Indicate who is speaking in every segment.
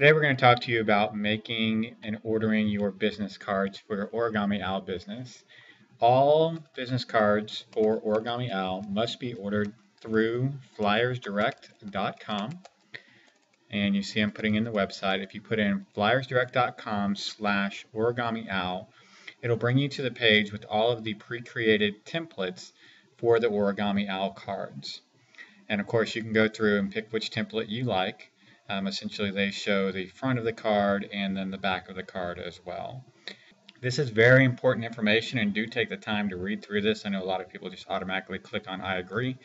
Speaker 1: Today we're going to talk to you about making and ordering your business cards for your Origami Owl business. All business cards for Origami Owl must be ordered through flyersdirect.com. And you see I'm putting in the website. If you put in flyersdirect.com/Origami Owl, it'll bring you to the page with all of the pre-created templates for the Origami Owl cards. And of course you can go through and pick which template you like. Essentially they show the front of the card and then the back of the card as well. This is very important information, and do take the time to read through this. I know a lot of people just automatically click on I agree.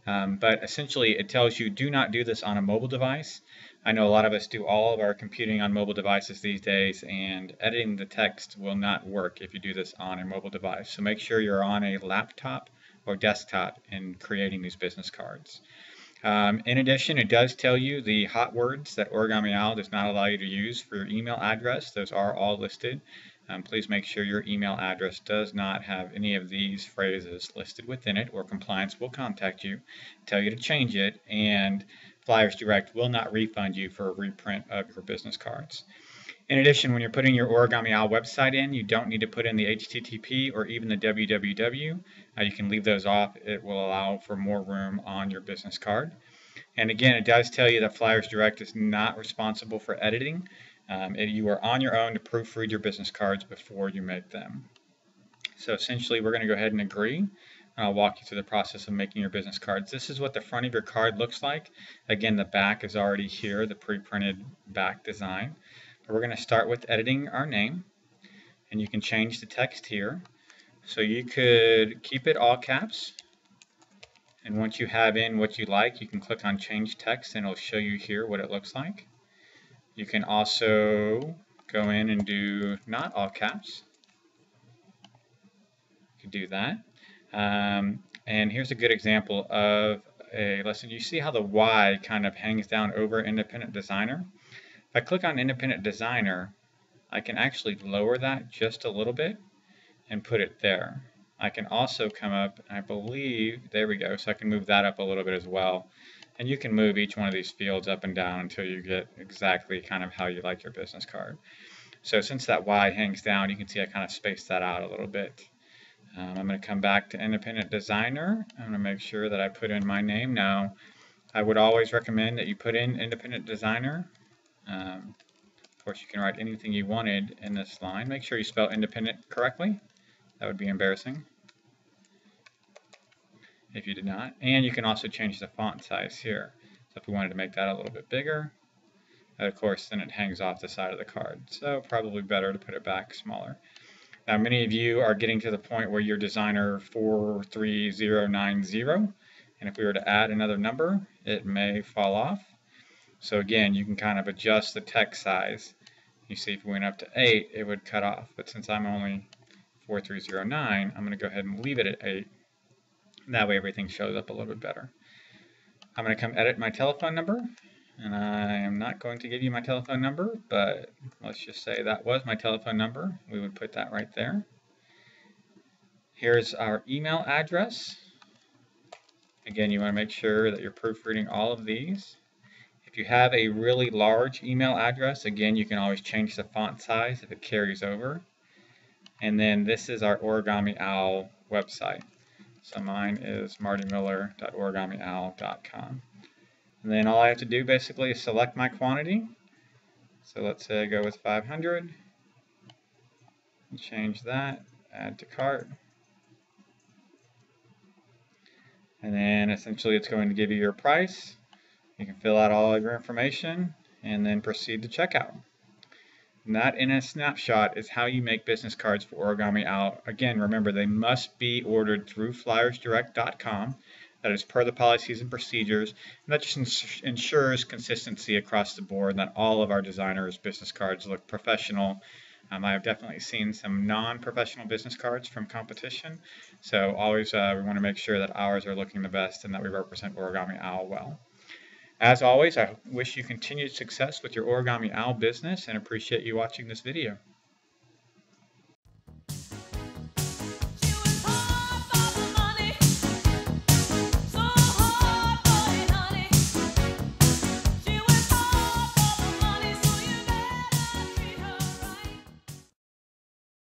Speaker 1: But essentially it tells you do not do this on a mobile device. I know a lot of us do all of our computing on mobile devices these days, and editing the text will not work if you do this on a mobile device. So make sure you're on a laptop or desktop in creating these business cards. In addition, it does tell you the hot words that Origami Owl does not allow you to use for your email address. Those are all listed. Please make sure your email address does not have any of these phrases listed within it, or compliance will contact you, tell you to change it, and Flyers Direct will not refund you for a reprint of your business cards. In addition, when you're putting your Origami Owl website in, you don't need to put in the HTTP or even the www. You can leave those off. It will allow for more room on your business card. And again, it does tell you that Flyers Direct is not responsible for editing. You are on your own to proofread your business cards before you make them. So essentially, we're going to go ahead and agree. And I'll walk you through the process of making your business cards. This is what the front of your card looks like. Again, the back is already here, the pre-printed back design. We're going to start with editing our name, and you can change the text here. So you could keep it all caps, and once you have in what you like, you can click on change text and it'll show you here what it looks like. You can also go in and do not all caps. You can do that. And here's a good example of a lesson. You see how the Y kind of hangs down over Independent Designer? If I click on Independent Designer, I can actually lower that just a little bit and put it there. I can also come up, I believe, there we go, so I can move that up a little bit as well. And you can move each one of these fields up and down until you get exactly kind of how you like your business card. So since that Y hangs down, you can see I kind of spaced that out a little bit. I'm going to come back to Independent Designer. I'm going to make sure that I put in my name. Now, I would always recommend that you put in Independent Designer. Of course, you can write anything you wanted in this line. Make sure you spell independent correctly. That would be embarrassing if you did not. And you can also change the font size here. So if we wanted to make that a little bit bigger, of course, then it hangs off the side of the card. So probably better to put it back smaller. Now, many of you are getting to the point where your designer 43090, and if we were to add another number, it may fall off. So again, you can kind of adjust the text size. You see if we went up to 8, it would cut off. But since I'm only 4309, I'm going to go ahead and leave it at 8. That way everything shows up a little bit better. I'm going to come edit my telephone number. And I am not going to give you my telephone number, but let's just say that was my telephone number. We would put that right there. Here's our email address. Again, you want to make sure that you're proofreading all of these. If you have a really large email address, again, you can always change the font size if it carries over. And then this is our Origami Owl website. So mine is martymiller.origamiowl.com. And then all I have to do basically is select my quantity. So let's say I go with 500. And change that, add to cart. And then essentially it's going to give you your price. You can fill out all of your information and then proceed to checkout. And that, in a snapshot, is how you make business cards for Origami Owl. Again, remember, they must be ordered through flyersdirect.com. That is per the policies and procedures. And that just ensures consistency across the board, and that all of our designers' business cards look professional. I have definitely seen some non-professional business cards from competition. So always we want to make sure that ours are looking the best and that we represent Origami Owl well. As always, I wish you continued success with your Origami Owl business and appreciate you watching this video.